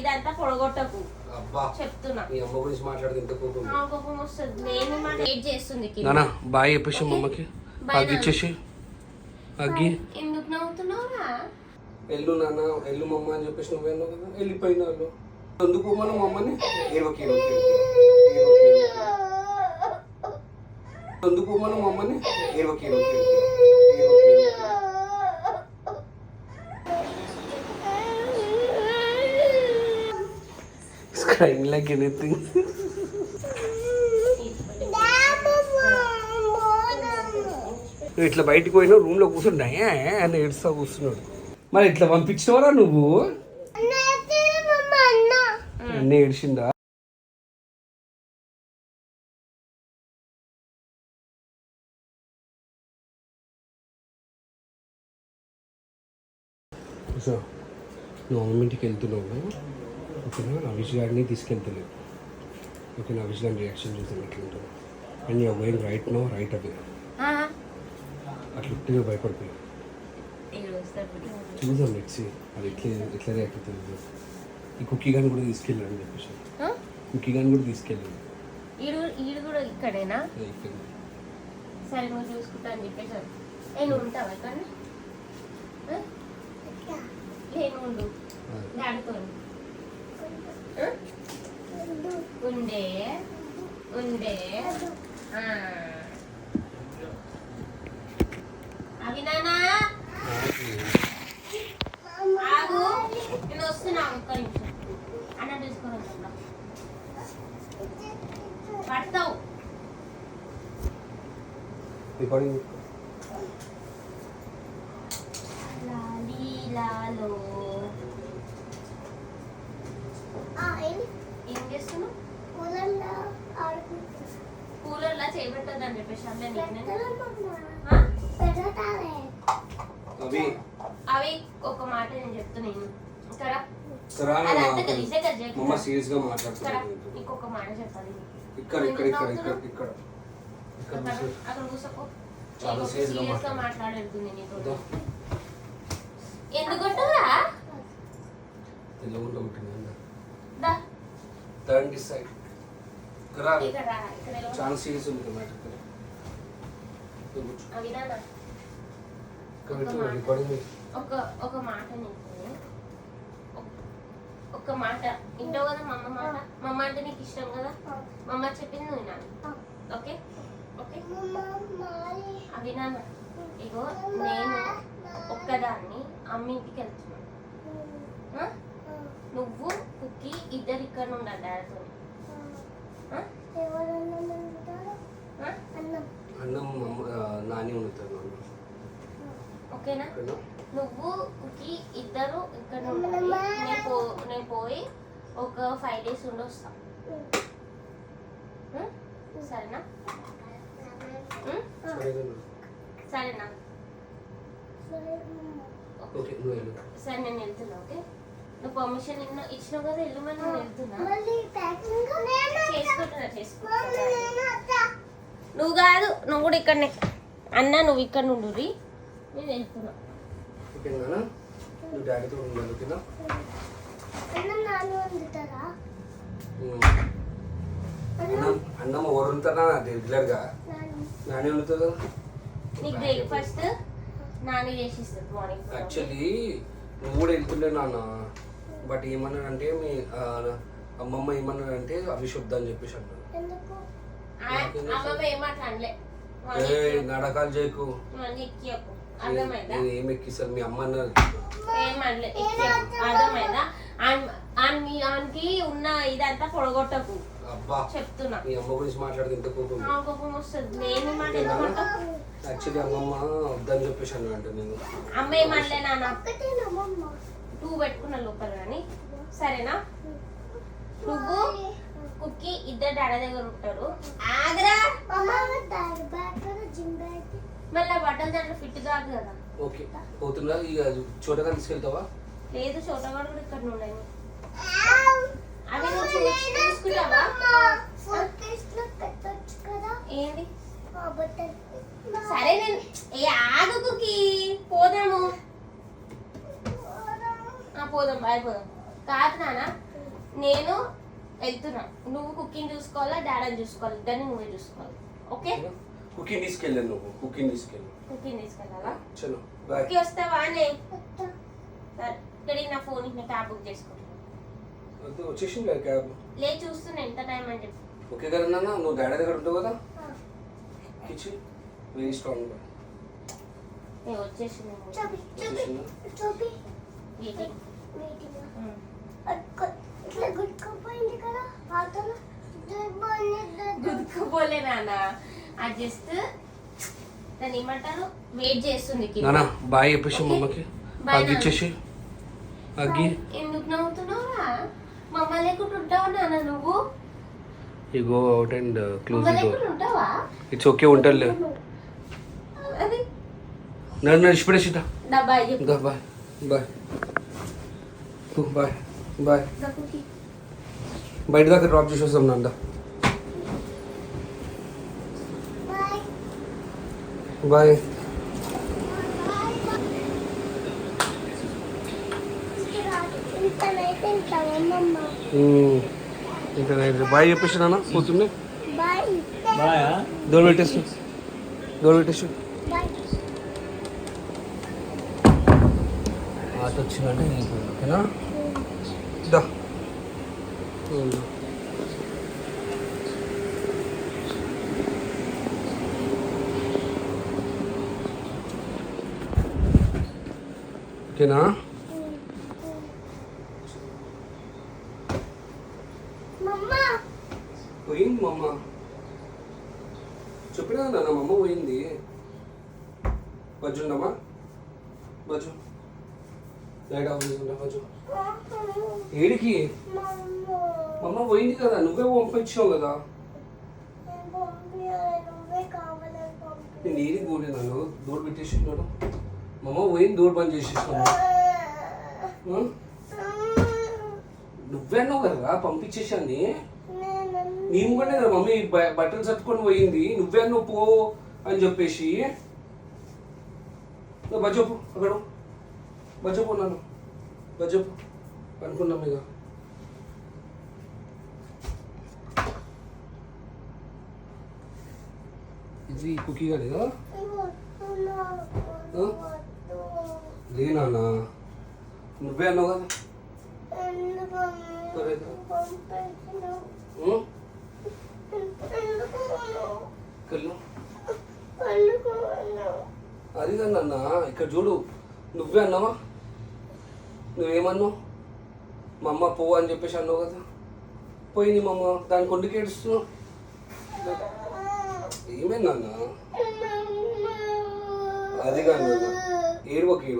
ఇదంతా పొడగొట్టకు చెప్తున్నా. కోపం వస్తుంది. నేను వెయిట్ చేస్తుంది బాయ్ చెప్పేసి మమ్మకి ఇచ్చేసి అగ్గి. ఎందుకు నవ్వుతున్నావురా? ఎల్లు నాన్న ఎల్లు మమ్మ అని చెప్పేసి నువ్వేనా కదా వెళ్ళిపోయిన వాళ్ళు ఎందుకు మనం మమ్మని ఎందుకు మనం మమ్మని crying like anything. ఇట్లా బయటికి పోయినా రూమ్ లో కూర్చుంటాయా అని ఏడుస్తా కూర్చున్నాడు. మరి ఇట్లా పంపించినవరా నువ్వు? అన్నీ ఏడిచిందా? నువ్వు అమ్మ ఇంటికి వెళ్తున్నావు ఓకేనా? రవీష్ గారిని తీసుకెళ్తలేదు ఓకేనా? రవీష్ గారిని రియాక్షన్ చూసాను ఎట్లుంటుంది. And you going right no right అదే అట్లా ఉట్టిగా భయపడిపోయావు. చూద్దాం నెక్స్ట్ అది ఎట్లా రియాక్ట్ అవుతుంది. ఈ కుక్కీ గాని కూడా తీసుకెళ్ళాడు అని చెప్పేసి కుక్కీ గాని కూడా తీసుకెళ్ళాడు. ఈడు కూడా ఇక్కడేనా? సరే నువ్వు చూసుకుంటా అని చెప్పేసి నేను ఉంటావా ఇక్కడ? నేను ఉండు దాడుకోండి ఉండే ఉండే అవి నానా ఆగు నేను వస్తున్నా ఒక్క నిమిషం అన్న చూసుకొని పడతావు. లాలో ఏం చేస్తున్నావు? కూలర్లా చేయబెట్టద్దని చెప్పేసి అవి ఒక మాట నేను చెప్తున్నాను ఇంకొక మాట చెప్పాలి. అక్కడ కూసపో సీరియస్ గా మాట్లాడేడుతుంది నీతో. ఎందుకు చాలా సీరియస్ ఉంది మ్యాటర్. ఒక మాట ఒక మాట ఇంటో కదా మా అమ్మ మాట. మా అమ్మ అంటే నీకు ఇష్టం కదా? మా అమ్మ చెప్పింది నువ్వు వినాలి. ఓకే ఓకే అవి నాన్న ఇగో నేను ఒక్కదాన్ని అమ్మ ఇంటికి వెళ్తున్నాను. నువ్వు కుక్కీ ఇద్దరు ఇక్కడ ఉండాలి డాడీతో. అన్నం నాని వండుతాను ఓకేనా? నువ్వు కుక్కీ ఇద్దరు ఇక్కడ ఉండాలి. నేను పోయి ఒక 5 days ఉండి వస్తా. సరేనా? సరేనా? సరే నేను వెళ్తున్నా. ఓకే నువ్వు పర్మిషన్ ఇచ్చినావు కదా వెళ్ళమని నేను వెళ్తున్నా. చేసుకుంటున్నా నువ్వు కాదు నువ్వు కూడా ఇక్కడనే అన్న నువ్వు ఇక్కడ నుండు నేను వెళ్తున్నా. అన్నం వండుతానా రెగ్యులర్ గా నాని వండుతుంది. నీకు బ్రేక్ఫాస్ట్ నాని చేసిస్తుంది మార్నింగ్. యాక్చువల్లీ నువ్వు కూడా వెళ్తుండే నాన్న. బట్ ఏమన్నాడంటే మీ అమ్మమ్మ ఏమన్నాడంటే అభిశుద్ధ అని చెప్పేసి అన్నాడు. నడకాలు చేయకు ఏం ఎక్కిస్తారు మీ అమ్మ అన్నారు. అర్థమైందా? ఆమెకి ఉన్న ఇదంతా పొడగొట్టకు చెప్తున్నా. మీ అమ్మ గురించి మాట్లాడితే ఎంత కోపం వస్తుంది. నేను మాట యాక్చువల్లీ అమ్మమ్మ వద్దని చెప్పేసి అన్నా అంటే నేను అమ్మ ఏమనలే నాన్న 2 పెట్టుకున్నా లోపల కానీ సరేనా? నువ్వు కుక్కీ ఇద్దరు డాడీ దగ్గర ఉంటారు. ఆగ్రా మళ్ళీ బట్టలు దాంట్లో ఫిట్ కాదు కదా. ఓకే పోతున్నా. ఇక చోటగా తీసుకెళ్తావా? లేదు చోటగాడు కూడా ఇక్కడ ఉన్నాయి. అవి నువ్వు చూసుకుంటావా? ఏంటి సరే నేను ఆగు కుక్కీ పోదాము. పోదాం బాయ్ పోదాం. కాదు నాన్న నేను వెళ్తున్నా, నువ్వు కుకింగ్ చూసుకోవాలా, డాడీ చూసుకోవాలి, ఇద్దరిని నువ్వే చూసుకోవాలి. ఓకే? కుకింగ్ తీసుకెళ్ళాను, నువ్వు కుకింగ్ తీసుకెళ్ళు. కుకింగ్ తీసుకెళ్ళాలా? చలో బాయ్. ఓకే వస్తావా అనే? సరే ఇక్కడికి నా ఫోన్ ఇచ్చిన క్యాబ్ బుక్ చేసుకో. వచ్చేసింది కదా క్యాబ్. లే చూస్తున్నా ఎంత టైం అని చెప్పి. ఓకే కదా నాన్న, నువ్వు డాడీ దగ్గర ఉంటావు కదా. Kitchen very strong. వచ్చేసింది. గుర్తుకుపోలే నాన్న, అది జస్ట్ దాన్ని ఏమంటారు వెయిట్ చేస్తుంది. నాన్న బాయ్ చెప్పేసి మమ్మకి అగ్గి ఇచ్చేసి. అగ్గి ఎందుకు నవ్వుతున్నావురా? మమ్మ లేకుండా ఉంటావా నాన్న నువ్వు? Go out and close the door. ఉంటావా? ఇట్స్ ఓకే ఉంటాలే. అది నన్ను నడిచిపెట్టేసిట. దా బాయ్ చెప్పు. దా బాయ్ బాయ్ బాయ్ బాయ్. బయట దాకా డ్రాప్ చేసి వస్తాం నాన్న. బాయ్. ఇంకా బాయ్ చెప్పేసి నాన్న పోతుండే. డోర్ పెట్టేసి ఆట వచ్చిందంటే ఓకేనా. దా ఓకేనా. పోయింది మమ్మ, చెప్పినా నాన్న మమ్మ పోయింది. బజ్జుండమ్మా బజ్జు లైట్ ఆఫ్ చేసుకుంటా. బజ్జు ఏడికి? మమ్మ పోయింది కదా, నువ్వే పంపించావు కదా. నేను ఏడికి పోలే, నన్ను డోర్ పెట్టేసినాడు. మమ్మ పోయింది, డోర్ బంద్ చేసేసినాను. నువ్వే అన్నావు కదా పంపించేసాన్ని. నేను కూడా కదా మమ్మీ బట్టలు చట్టుకొని పోయింది, నువ్వే నువ్వు పో అని చెప్పేసి. బజ్జపు అక్కడ బజ్జపు నన్ను బజ్జపు అనుకున్నాం ఇక. ఇది కుకీగా లేదా? లేనా నువ్వే అన్నావు కదా. అది కదన్న ఇక్కడ చూడు, నువ్వే అన్నావా? నువ్వేమన్నావు? మా అమ్మ పో అని చెప్పేసి అన్నావు కదా. పోయింది మా అమ్మ, దాని కొండకి ఏడుస్తున్నావు. ఏమైందన్న? అది కాదు ఏడవకి.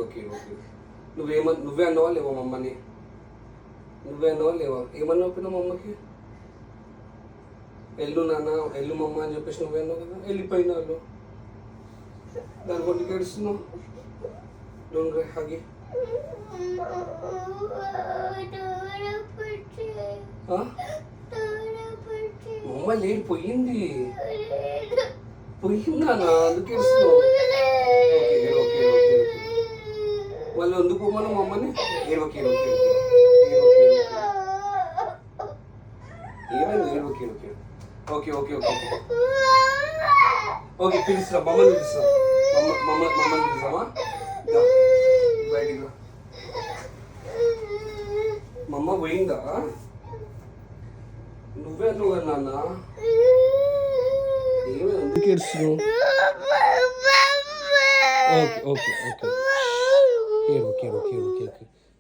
నువ్వే అన్నావా లేవా మా అమ్మని? నువ్వే అన్నావా లేవా? ఏమన్నావు పిన్న మా అమ్మకి? ఎల్లు నాన్న ఎల్లు మమ్మ అని చెప్పేసి నువ్వే అన్నావు కదా. వెళ్ళిపోయిన వాళ్ళు దాని కొండకి ఏడుస్తున్నావు. డోంట్ క్రై హగి. మమ్మ లేని పోయింది నాన్న, అందుకు ఏడుస్తున్నావు. ఓకే వాళ్ళు ఎందుకు పోమను మమ్మల్ని? ఏడవకి ఏమైంది? ఏడవకి ఓకే పిలుస్తా, మమ్మల్ని పిలుస్తా. మమ్మల్ని పిలుస్తామా? బయటికి రా. మమ్మ పోయిందా? నువ్వే నువ్వు నాన్న ఏమైనా ఎందుకు ఏడుస్తున్నావు? ఓకే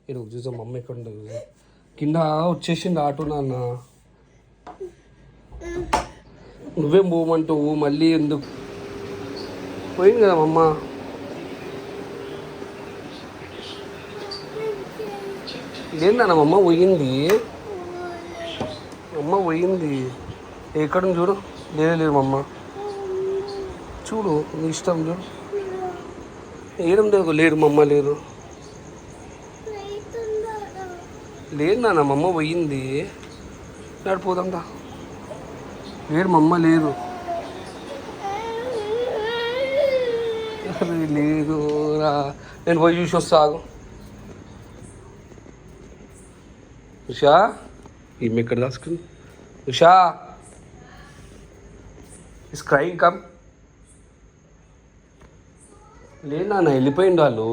ఏడు చూసా మమ్మ ఎక్కడ ఉంటుంది. కింద వచ్చేసింది ఆటో నాన్న. నువ్వేం పోమంటావు మళ్ళీ ఎందుకు? పోయింది కదా మమ్మ. లేదన్న మమ్మ పోయింది. ఎక్కడ చూడు. లేదు మమ్మ చూడు, నీ ఇష్టం చూడు. ఏడం లేరు మమ్మ లేరు. లేదు నాన్న మమ్మ పోయింది. నడిపోదాందా. లేరు మమ్మ లేదు. లేదు రా, నేను పోయి చూసి వస్తా. ఆగు ఉషా, నేను పోయి చూసి వస్తా. ఆగు. ఏమైంది? ఏడవకి. ఏమైంది? ఏడవకి. ఏడవకి. ఏడవకి. ఏడవకి. ఏడవకి. చూద్దాం మమ్మ ఎక్కడ ఉండదు. కింద వచ్చేసింది ఆటో నాన్న. నువ్వేం పోమంటావు మళ్ళీ ఎందుకు? పోయింది కదా మమ్మ. లేదన్న మమ్మ పోయింది. లేదన్న మమ్మ పోయింది. ఎక్కడ చూడు. లేదు మమ్మ లేరు. లేదు రా, నేను పోయి చూసి వస్తా. ఆగు. ఈమె ఎక్కడ దాచుకుంది? Usha ice cream come. లేదు నాన్న, వెళ్ళిపోయింది వాళ్ళు.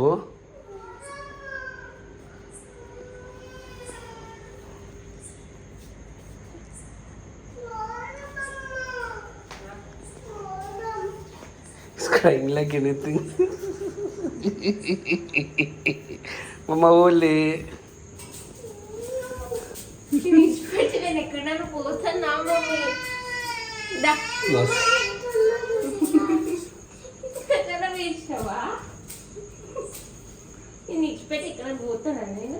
Crying like anything. Mama ఓలే. విడిచిపెట్టి నేను ఎక్కడైనా పోతాను నా మమ్మీ. దా. ఎక్కడ వేసావా? నేను విడిచిపెట్టి ఎక్కడ పోతానా నేను?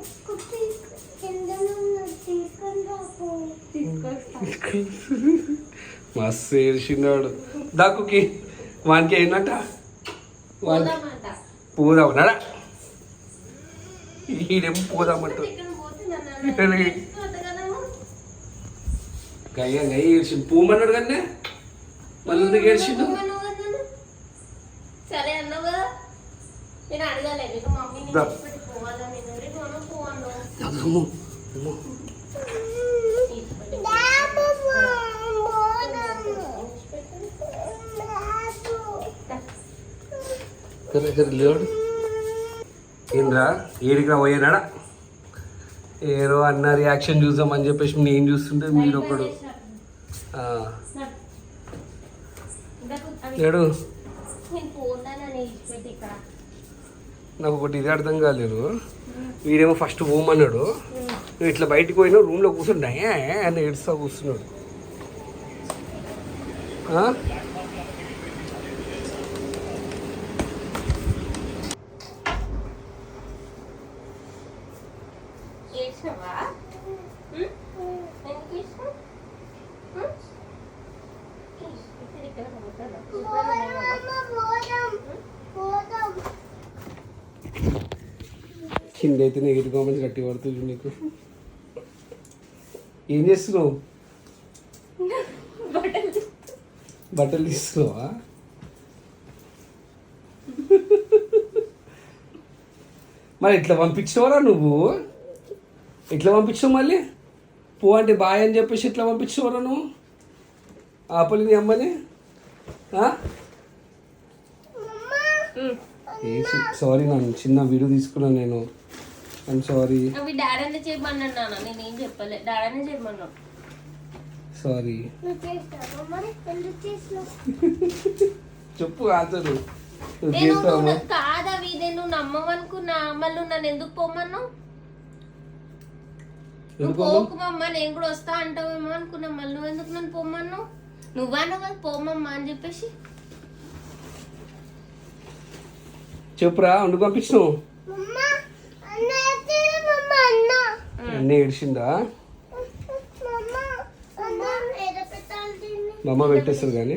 మస్తు ఏడ్చినాడు. దాకుకి వానికి అయినట్ట పోదామంట. పోదామన్నాడా? ఈడేమో పోదామంట. గయ్య గయ్య ఏడ్చిండు. పోమన్నాడు కానీ మళ్ళీ ఎందుకు ఏడ్చిండు? సరే అన్నావు కదా, నేను అడగాలి నీకు మమ్మీని విడిచిపెట్టి పోవాలా నేను పోవాను. లేడు ఏంద్రా ఏడికి పోయినాడా? ఏరో అన్న రియాక్షన్ చూద్దామని చెప్పేసి నేను చూస్తుంటే మీరు ఒకడు లేడు. నాకు ఒకటి ఇది అర్థం కాలేదు. వీడేమో ఫస్ట్ పోమన్నాడు, నువ్వు ఇట్లా బయటకు పోయినా రూమ్లో కూర్చుంటా అని ఏడుస్తా కూర్చున్నాడు. కింద అయితే నెగిటివ్ కామెంట్స్ గట్టి పడుతుంది నీకు. ఏం చేస్తున్నావు? బట్టలు తీస్తున్నావా? మరి ఇట్లా పంపించినవరా నువ్వు? ఎట్లా పంపించావు మళ్ళీ? పో అంటే బాయ్ అని చెప్పేసి ఇట్లా పంపించినవరా నువ్వు? ఆపలి నీ అమ్మని. సారీ నన్ను చిన్న వీడియో తీసుకున్నాను నేను. I'm sorry. అవి డాడీనే చేయమన్నాను నాన్న, నేనేం చెప్పలే. డాడీనే చేయమన్నాను. సారీ. చెప్పు ఆన్సర్. కాదవి నేను నమ్మవనుకున్నా. మళ్ళీ నన్ను ఎందుకు పోమన్నావు? నువ్వు పోకుమమ్మా నేను కూడా వస్తా అంటావేమో అనుకున్నా. మళ్ళీ నువ్వు ఎందుకు నన్ను పోమన్నావు? నువ్వన్నావు కదా పోమమ్మా అని చెప్పేసి. చెప్పురా, ఉండి పంపించినావు. అన్నీ ఏడిచిందా? మా అమ్మ పెట్టేస్తారు కానీ